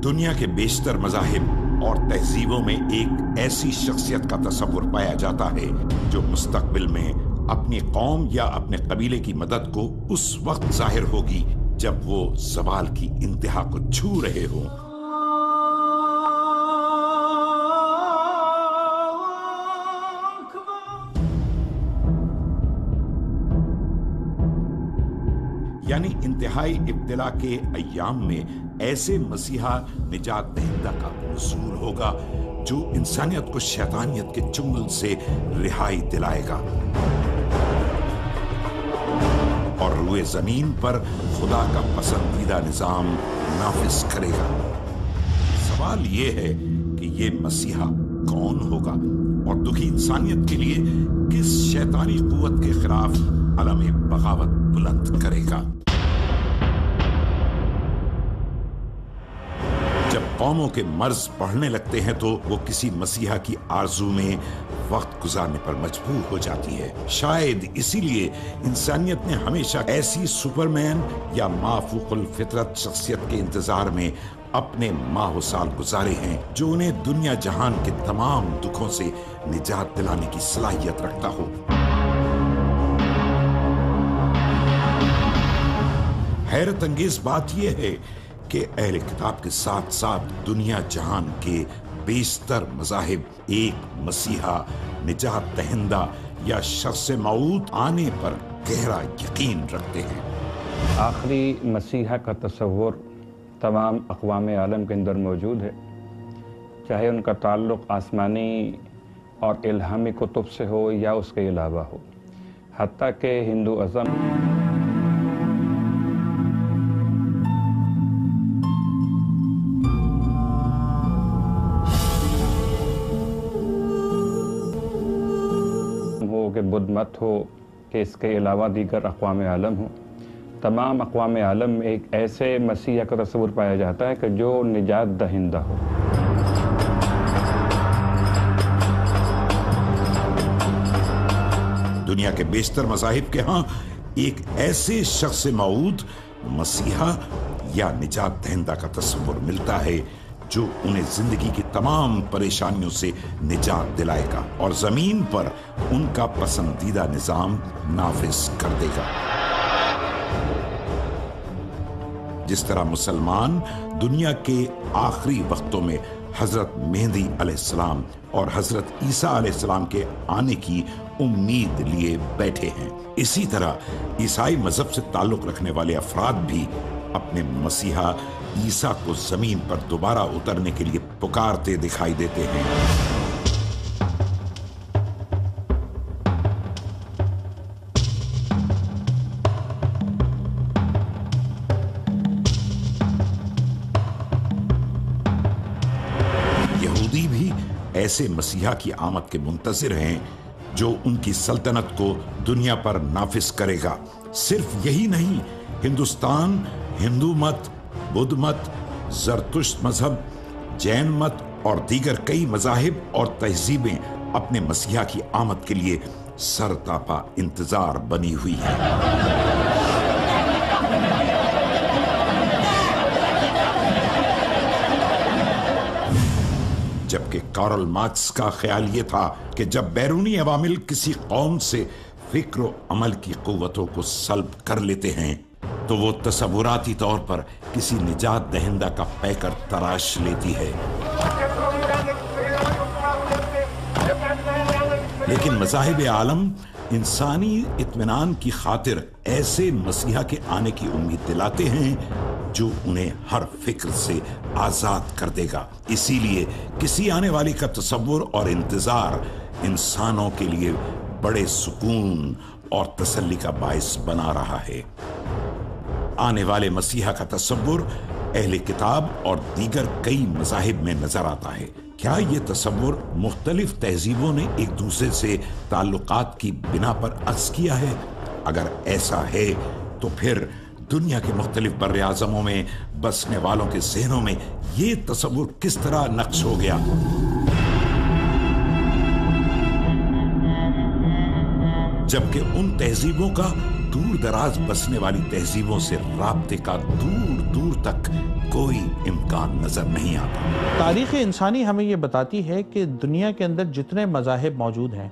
दुनिया के बेशतर मज़ाहिब और तहजीबों में एक ऐसी शख्सियत का तसव्वुर पाया जाता है जो मुस्तकबिल में अपनी कौम या अपने कबीले की मदद को उस वक्त जाहिर होगी जब वो ज़वाल की इंतहा को छू रहे हों। यानी इंतहाई इब्तिला के अय्याम में ऐसे मसीहा निजात दहिंदा का हुसूल होगा जो इंसानियत को शैतानियत के चुंगल से रिहाई दिलाएगा और रुए जमीन पर खुदा का पसंदीदा निजाम नाफिज करेगा। सवाल ये है कि ये मसीहा कौन होगा और दुखी इंसानियत के लिए किस शैतानी कुव्वत के खिलाफ अलम बगावत बुलंद करेगा। जब कौमों के मर्ज बढ़ने लगते हैं तो वो किसी मसीहा की आरजू में वक्त गुजारने पर मजबूर हो जाती है। शायद इसीलिए इंसानियत ने हमेशा ऐसी सुपरमैन या माफूकुल फितरत शख्सियत के इंतजार में अपने माह साल गुजारे हैं जो उन्हें दुनिया जहान के तमाम दुखों से निजात दिलाने की सलाहियत रखता हो। हैरत अंगेज बात यह है कि अहले किताब के साथ साथ दुनिया जहान के बेशतर मज़ाहिब एक मसीहा निजात दहिंदा या शख्स मऊद आने पर गहरा यकीन रखते हैं। आखिरी मसीहा का तसव्वुर तमाम अक़वाम आलम के अंदर मौजूद है, चाहे उनका ताल्लुक़ आसमानी और इल्हामी कुतुब से हो या उसके अलावा हो। हत्ता के हिंदू अज़म कि बुद्ध मत हो कि इसके अलावा दीगर अक़वाम आलम हो, तमाम अक़वाम आलम में एक ऐसे मसीहा का तस्वुर पाया जाता है कि जो निजात दहिंदा हो। दुनिया के बेशतर मज़ाहिब के यहाँ एक ऐसे शख्स मऊद मसीहा या निजात दहिंदा का तस्वुर मिलता है जो उन्हें जिंदगी की तमाम परेशानियों से निजात दिलाएगा और जमीन पर उनका पसंदीदा निजाम नाफिज कर देगा। जिस तरह मुसलमान दुनिया के आखिरी वक्तों में हजरत मेहदी अलैहिस्सलाम और हजरत ईसा अलैहिस्सलाम के आने की उम्मीद लिए बैठे हैं, इसी तरह ईसाई मजहब से ताल्लुक रखने वाले अफराद भी अपने मसीहा ईसा को जमीन पर दोबारा उतरने के लिए पुकारते दिखाई देते हैं। यहूदी भी ऐसे मसीहा की आमद के मुंतज़िर हैं जो उनकी सल्तनत को दुनिया पर नाफिज करेगा। सिर्फ यही नहीं, हिंदुस्तान हिंदू मत, बुद्ध मत, ज़रतुश्त मजहब, जैन मत और दीगर कई मज़ाहिब और तहजीबें अपने मसीहा की आमद के लिए सरतापा इंतजार बनी हुई है। जबकि कार्ल मार्क्स का ख्याल ये था कि जब बैरूनी अवामिल किसी कौम से फिक्र व अमल की कुव्वतों को सल्ब कर लेते हैं तो वो तसव्वुराती तौर पर किसी निजात दहिंदा का पैकर तराश लेती है। लेकिन मज़ाहिब आलम इंसानी इत्मीनान की खातिर ऐसे मसीहा के आने की उम्मीद दिलाते हैं जो उन्हें हर फिक्र से आजाद कर देगा। इसीलिए किसी आने वाली का तसव्वुर और इंतजार इंसानों के लिए बड़े सुकून और तसल्ली का बाइस बना रहा है। आने वाले मसीहा का तसव्वुर अहले किताब और दीगर कई मज़ाहिब में नजर आता है। क्या ये तसव्वुर मुख्तलिफ तहजीबों ने एक दूसरे से ताल्लुकात की बिना पर अक्स किया है? अगर ऐसा है तो फिर दुनिया के मुख्तलिफ बर्र-ए-आज़मों में बसने वालों के ज़हनों में ये तसव्वुर किस तरह नक्श हो गया? जबकि उन तहजीबों का دور دراز بسنے والی تہذیبوں سے رابطے کا دور دور تک کوئی امکان نظر نہیں آتا۔ تاریخ انسانی ہمیں یہ بتاتی ہے کہ دنیا کے اندر جتنے مذاہب موجود ہیں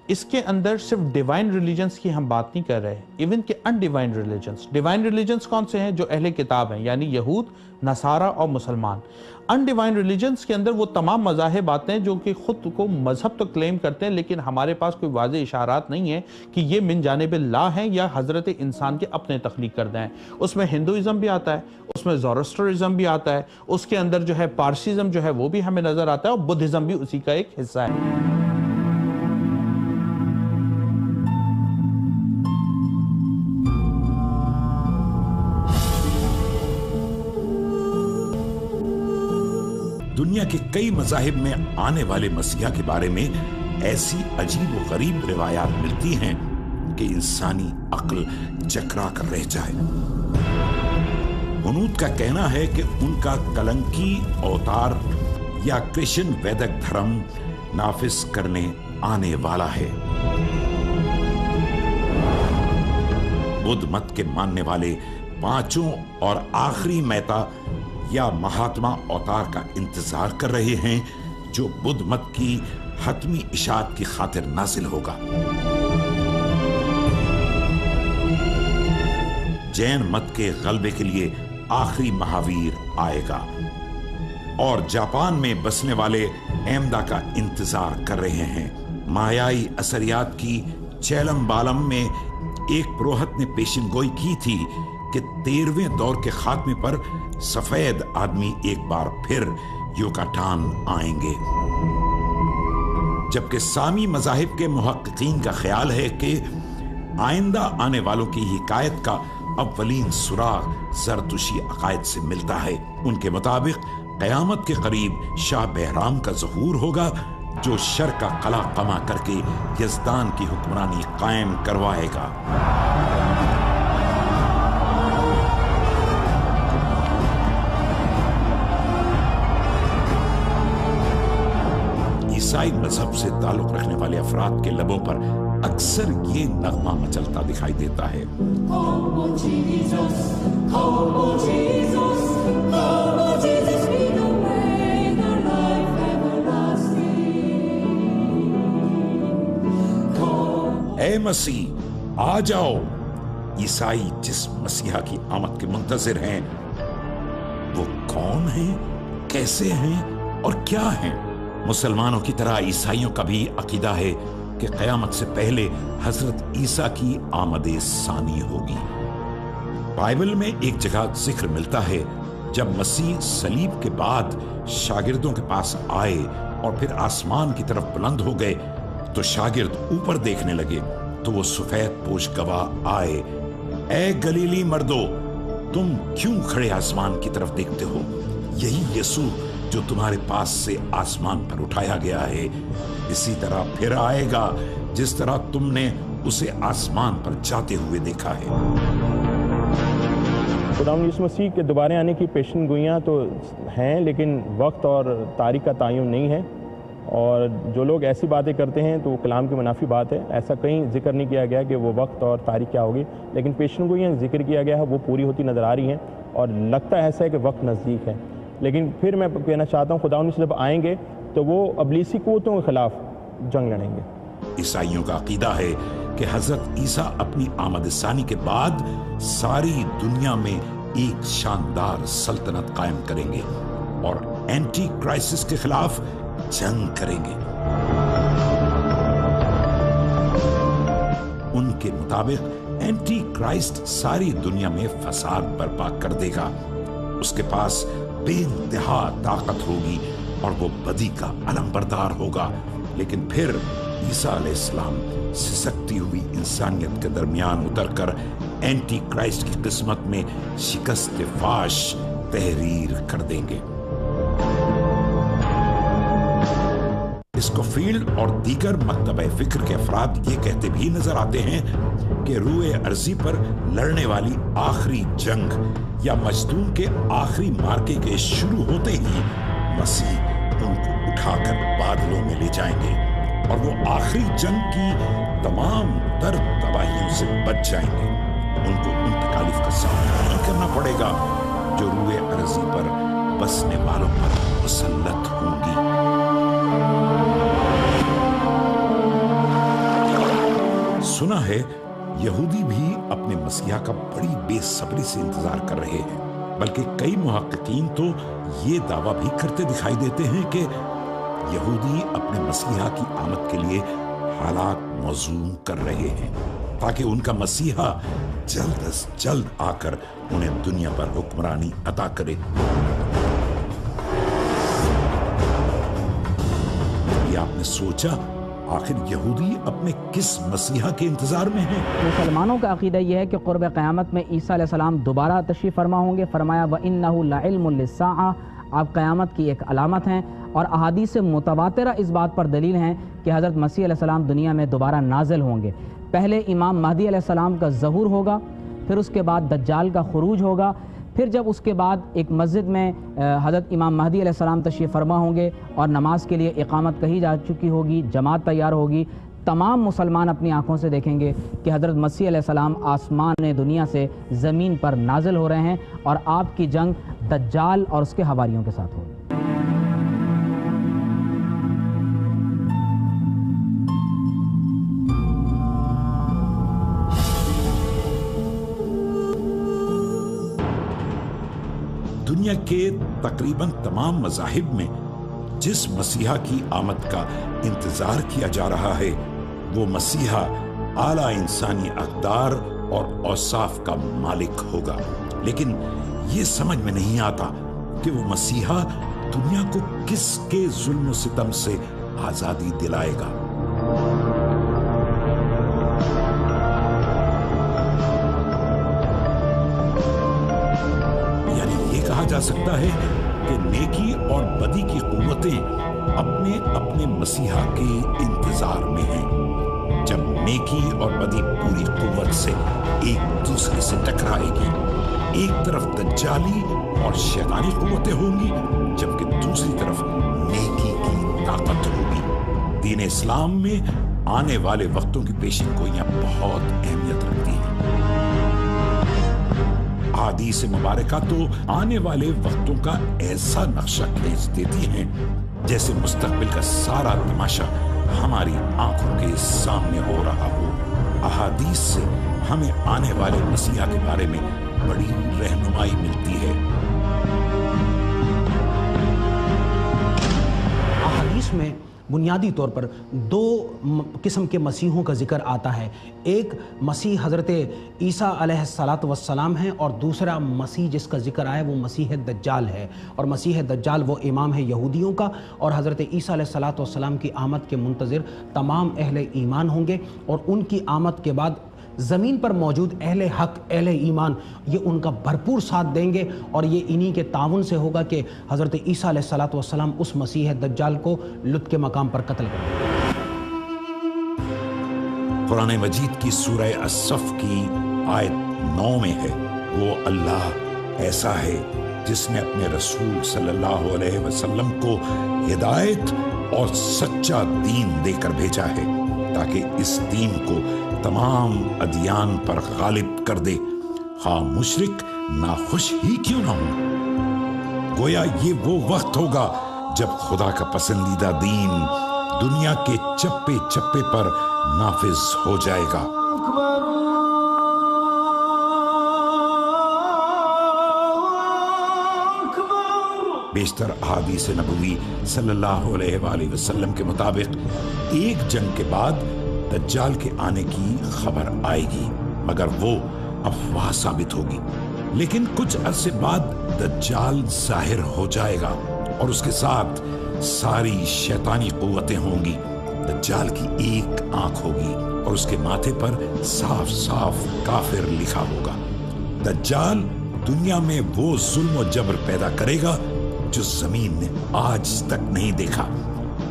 اس کے اندر صرف ڈیوائن ریلیجنز کی ہم بات نہیں کر رہے، ایون کہ ان ڈیوائن ریلیجنز۔ ڈیوائن ریلیجنز کون سے ہیں؟ جو اہل کتاب ہیں، یعنی یہود، نصارہ اور مسلمان۔ ان ڈیوائن ریلیجنز کے اندر وہ تمام مذاہب آتے ہیں جو کہ خود کو مذہب تو کلیم کرتے ہیں، لیکن ہمارے پاس کوئی واضح اشارات نہیں ہیں کہ یہ من جانب اللہ ہیں یا حضرت انسان کے اپنے تخلیق کردہ ہیں۔ اس میں ہندوازم بھی آتا ہے، اس میں زورسٹرزم بھی آتا ہے، اس کے اندر جو ہے پارسیزم جو ہے وہ بھی ہمیں نظر آتا ہے، اور بدھزم بھی اسی کا ایک حصہ ہے۔ دنیا کے کئی مذاہب میں آنے والے مسیح کے بارے میں ایسی عجیب و غریب روایات ملتی ہیں کہ انسانی عقل چکرا کر رہ جائے۔ ہنود کا کہنا ہے کہ ان کا کلنکی اوتار یا کرشن ویدک دھرم نافذ کرنے آنے والا ہے۔ بدھ مت کے ماننے والے پانچوں اور آخری میتا یا مہاتما اوتار کا انتظار کر رہے ہیں جو بدھ مت کی حتمی اشاعت کی خاطر نازل ہوگا۔ جین مت کے غلبے کے لیے آخری مہاویر آئے گا، اور جاپان میں بسنے والے ایمدا کا انتظار کر رہے ہیں۔ مایائی اثریات کی چیلم بالم میں ایک پروہت نے پیشن گوئی کی تھی کہ 13ویں دور کے خاتمے پر سفید آدمی ایک بار پھر یوکاٹان آئیں گے، جبکہ سامی مذاہب کے محققین کا خیال ہے کہ آئندہ آنے والوں کی حکایت کا اولین سراغ زرتشتی عقائد سے ملتا ہے۔ ان کے مطابق قیامت کے قریب شاہ بہرام کا ظہور ہوگا جو شر کا قلع قمع کر کے یزدان کی حکمرانی قائم کروائے گا۔ عیسائی مذہب سے تعلق رکھنے والے افراد کے لبوں پر اکثر یہ نغمہ مچلتا دکھائی دیتا ہے۔ اے مسیح آ جاؤ۔ عیسائی جس مسیحا کی آمد کے منتظر ہیں وہ کون ہیں، کیسے ہیں اور کیا ہیں؟ مسلمانوں کی طرح عیسائیوں کا بھی عقیدہ ہے کہ قیامت سے پہلے حضرت عیسیٰ کی آمد ثانی ہوگی۔ بائبل میں ایک جگہ ذکر ملتا ہے جب مسیح صلیب کے بعد شاگردوں کے پاس آئے اور پھر آسمان کی طرف بلند ہو گئے تو شاگرد اوپر دیکھنے لگے تو وہ سفید پوش گواہ آئے، اے گلیلی مردو تم کیوں کھڑے آسمان کی طرف دیکھتے ہو؟ یہی یسوع جو تمہارے پاس سے آسمان پر اٹھایا گیا ہے اسی طرح پھر آئے گا جس طرح تم نے اسے آسمان پر جاتے ہوئے دیکھا ہے۔ خداوند یسوع مسیح کے دوبارہ آنے کی پیشن گوئیاں تو ہیں، لیکن وقت اور تاریخ کا تعین نہیں ہے، اور جو لوگ ایسی باتیں کرتے ہیں تو وہ کلام کی منافی بات ہے۔ ایسا کہیں ذکر نہیں کیا گیا کہ وہ وقت اور تاریخ کیا ہوگی، لیکن پیشن گوئیاں ذکر کیا گیا ہے، وہ پوری ہوتی نظر آ رہی ہیں، اور لگتا ایسا ہے کہ وقت نزدیک ہے۔ لیکن پھر میں کہنا چاہتا ہوں خداوند یسوع جب آئیں گے تو وہ ابلیسی قوتوں کے خلاف جنگ لڑیں گے۔ عیسائیوں کا عقیدہ ہے کہ حضرت عیسیٰ اپنی آمد ثانی کے بعد ساری دنیا میں ایک شاندار سلطنت قائم کریں گے اور اینٹی کرائسس کے خلاف جنگ کریں گے۔ ان کے مطابق اینٹی کرائسٹ ساری دنیا میں فساد برپا کر دے گا، اس کے پاس بے انتہا طاقت ہوگی اور وہ بدی کا علم بردار ہوگا، لیکن پھر عیسیٰ علیہ السلام سسکتی ہوئی انسانیت کے درمیان اتر کر اینٹی کرائسٹ کی قسمت میں شکست فاش تحریر کر دیں گے۔ اسکوفیلڈ اور دیگر مکتبہ فکر کے افراد یہ کہتے بھی نظر آتے ہیں کہ روئے ارضی پر لڑنے والی آخری جنگ یا مجدون کے آخری مارکے کے شروع ہوتے ہی مسیح ان کو اٹھا کر بادلوں میں لے جائیں گے اور وہ آخری جنگ کی تمام تر تباہیوں سے بچ جائیں گے۔ उनको उन तकालीफ का सामना नहीं करना पड़ेगा जो रूए अरज़ी पर बसने वालों पर मुसल्लत होंगी। सुना है यहूदी भी अपने मसीहा का बड़ी बेसब्री से इंतजार कर रहे हैं, बल्कि कई मुहक्किकीन तो ये दावा भी करते दिखाई देते हैं कि यहूदी अपने मसीहा की आमद के लिए हालात मौजूम कर रहे हैं ताकि उनका मसीहा जल्द अज जल्द आकर उन्हें दुनिया पर हुक्मरानी अता करे। ये आपने सोचा आखिर यहूदी अपने किस मसीहा के इंतजार में हैं? मुसलमानों का अकीदा यह है कि क़ुर्ब क़यामत में ईसा अलैहिस्सलाम दोबारा तशरीफ़ फरमा होंगे। फरमाया व इन्नहु लइल्मुन लिस्साअ, आप क़यामत की एक अलामत हैं। और अहादीस मुतवातिरा इस बात पर दलील हैं कि हज़रत मसीह अलैहिस्सलाम दुनिया में दोबारा नाज़िल होंगे। पहले इमाम महदी अलैहिस्सलाम का ज़हूर होगा, फिर उसके बाद दज्जाल का खुरूज होगा, फिर जब उसके बाद एक मस्जिद में हज़रत इमाम महदी अलैहिस्सलाम तशरीफ़ फरमा होंगे और नमाज के लिए इकामत कही जा चुकी होगी, जमात तैयार होगी। तमाम मुसलमान अपनी आंखों से देखेंगे कि हज़रत मसीह अलैहिस्सलाम आसमान दुनिया से ज़मीन पर नाजिल हो रहे हैं और आपकी जंग दज्जाल और उसके हवारियों के साथ होगी। दुनिया के तकरीबन तमाम मज़ाहिब में जिस मसीहा की आमद का इंतजार किया जा रहा है वो मसीहा आला इंसानी अक़दार और औसाफ का मालिक होगा, लेकिन ये समझ में नहीं आता कि वो मसीहा दुनिया को किसके जुल्म सितम से आज़ादी दिलाएगा। कहा जा सकता है कि नेकी और बदी की कुव्वतें अपने अपने मसीहा के इंतजार में हैं। जब नेकी और बदी पूरी कुव्वत से एक दूसरे से टकराएगी, एक तरफ दज्जाली और शैतानी कुव्वतें होंगी, जबकि दूसरी तरफ नेकी की ताकत होगी। दीन इस्लाम में आने वाले वक्तों की पेशी गोइयां बहुत अहमियत रखती हैं। हदीस मुबारका तो आने वाले वक्तों का ऐसा नक्शा खींच देती हैं जैसे मुस्तकबिल का सारा तमाशा हमारी आंखों के सामने हो रहा हो। अहादीस से हमें आने वाले मसीहा के बारे में बड़ी रहनुमाई मिलती है। अहादीस में बुनियादी तौर पर दो किस्म के मसीहों का जिक्र आता है। एक मसीह हज़रत ईसा अलैहिस्सलातु वस्सलाम है और दूसरा मसीह जिसका जिक्र आया वो मसीह दज्जाल है। और मसीह दज्जाल वो इमाम है यहूदियों का और हज़रत ईसा अलैहिस्सलातु वस्सलाम की आमद के मुंतज़िर तमाम अहले ईमान होंगे और उनकी आमद के बाद ज़मीन पर मौजूद अहले हक अहले ईमान ये उनका भरपूर साथ देंगे और ये इन्हीं के ताउन से होगा कि हज़रत ईसा अलैहिस्सलातु वस्सलाम उस मसीह दज्जाल को लुत के मकाम पर कत्ल करेंगे। कुरान मजीद की सूरह अस्सफ की आयत 9 में है, वो अल्लाह ऐसा है जिसने अपने रसूल सल्लल्लाहु अलैहि वसल्लम को हिदायत और सच्चा दीन देकर भेजा है ताकि इस दीन को तमाम अदियान पर गालिब कर दे, हाँ मुशरिक नाखुश ही क्यों ना हो। गोया ये वो वक्त होगा जब खुदा का पसंदीदा दीन दुनिया के चप्पे चप्पे पर नाफिज हो जाएगा। बेशतर अहादीस नबवी सल्लल्लाहु अलैहि वसल्लम के मुताबिक एक जंग के बाद दज्जाल के आने की खबर आएगी, मगर वो अफवाह साबित होगी। लेकिन कुछ अरसे बाद दज्जाल जाहिर हो जाएगा और उसके साथ सारी शैतानी कुव्वतें होंगी। दज्जाल की एक आंख होगी और उसके माथे पर साफ साफ काफिर लिखा होगा। दज्जाल दुनिया में वो जुल्म और जबर पैदा करेगा जो जमीन ने आज तक नहीं देखा।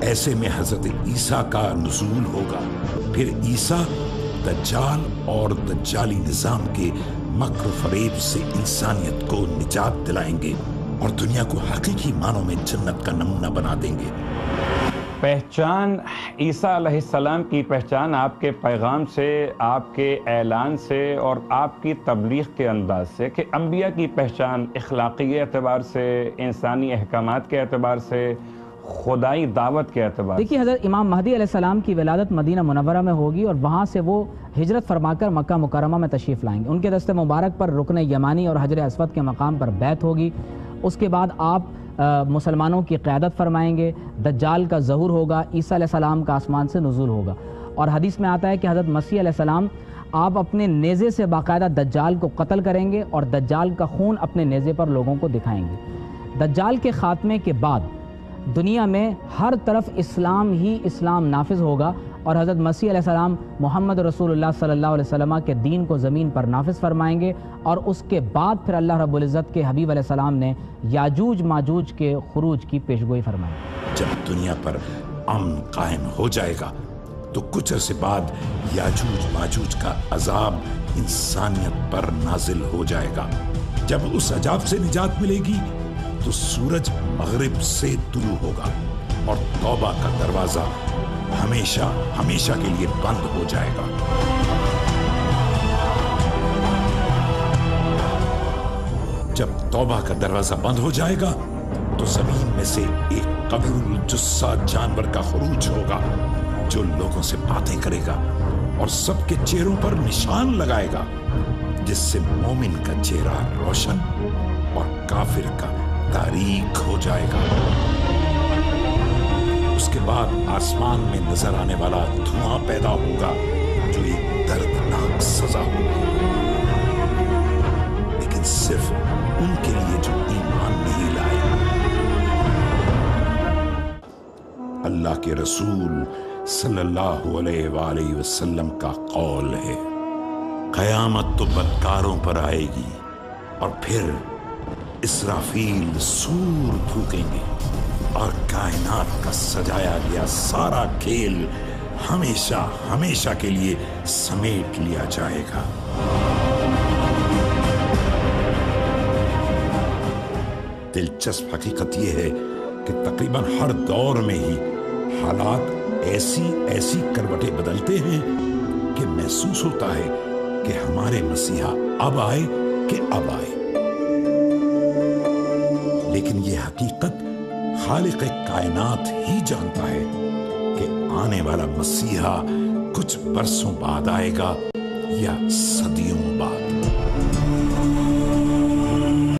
ऐसे में हजरत ईसा का नुज़ूल होगा, फिर ईसा दज्जाल और दज्जाली निजाम के मक्र फरेब से इंसानियत को निजात दिलाएंगे और दुनिया को हकीकी मानों में जन्नत का नमूना बना देंगे। پہچان عیسیٰ علیہ السلام کی پہچان آپ کے پیغام سے، آپ کے اعلان سے اور آپ کی تبلیغ کے انداز سے، کہ انبیاء کی پہچان اخلاقی اعتبار سے، انسانی احکامات کے اعتبار سے، خدائی دعوت کے اعتبار سے۔ دیکھیے حضرت امام مہدی علیہ السلام کی ولادت مدینہ منورہ میں ہوگی اور وہاں سے وہ ہجرت فرما کر مکہ مکرمہ میں تشریف لائیں گے۔ ان کے دست مبارک پر رکن یمانی اور حجر اسود کے مقام پر بیعت ہوگی۔ اس کے بعد آپ مسلمانوں کی قیادت فرمائیں گے، دجال کا ظہور ہوگا، عیسیٰ علیہ السلام کا آسمان سے نزول ہوگا، اور حدیث میں آتا ہے کہ حضرت مسیح علیہ السلام آپ اپنے نیزے سے باقاعدہ دجال کو قتل کریں گے اور دجال کا خون اپنے نیزے پر لوگوں کو دکھائیں گے۔ دجال کے خاتمے کے بعد دنیا میں ہر طرف اسلام ہی اسلام نافذ ہوگا اور حضرت مسیح علیہ السلام محمد رسول اللہ صلی اللہ علیہ وسلم کے دین کو زمین پر نافذ فرمائیں گے، اور اس کے بعد پھر اللہ رب العزت کے حبیب علیہ السلام نے یاجوج ماجوج کے خروج کی پیشگوئی فرمائی۔ جب دنیا پر امن قائم ہو جائے گا تو کچھ عرصے بعد یاجوج ماجوج کا عذاب انسانیت پر نازل ہو جائے گا۔ جب اس عذاب سے نجات ملے گی تو سورج مغرب سے طلوع ہوگا اور توبہ کا دروازہ ہمیشہ ہمیشہ کے لیے بند ہو جائے گا۔ جب توبہ کا دروازہ بند ہو جائے گا تو زمین میں سے ایک قبر الجثہ جانور کا خروج ہوگا جو لوگوں سے باتیں کرے گا اور سب کے چہروں پر نشان لگائے گا، جس سے مومن کا چہرہ روشن اور کافر کا تاریک ہو جائے گا۔ اس کے بعد آسمان میں نظر آنے والا دھواں پیدا ہوگا جو ایک دردناک سزا ہوگی، لیکن صرف ان کے لیے جو ایمان نہیں لائے۔ اللہ کے رسول صلی اللہ علیہ وآلہ وسلم کا قول ہے، قیامت تو بدکاروں پر آئے گی اور پھر اسرافیل سور پھونکیں گے اور کائنات کا سجایا گیا سارا کھیل ہمیشہ ہمیشہ کے لیے سمیٹ لیا جائے گا۔ دلچسپ حقیقت یہ ہے کہ تقریباً ہر دور میں ہی حالات ایسی کروٹیں بدلتے ہیں کہ محسوس ہوتا ہے کہ ہمارے مسیحا اب آئے کہ اب آئے، لیکن یہ حقیقت خالق کائنات ہی جانتا ہے کہ آنے والا مسیحا کچھ برسوں بعد آئے گا یا صدیوں بعد۔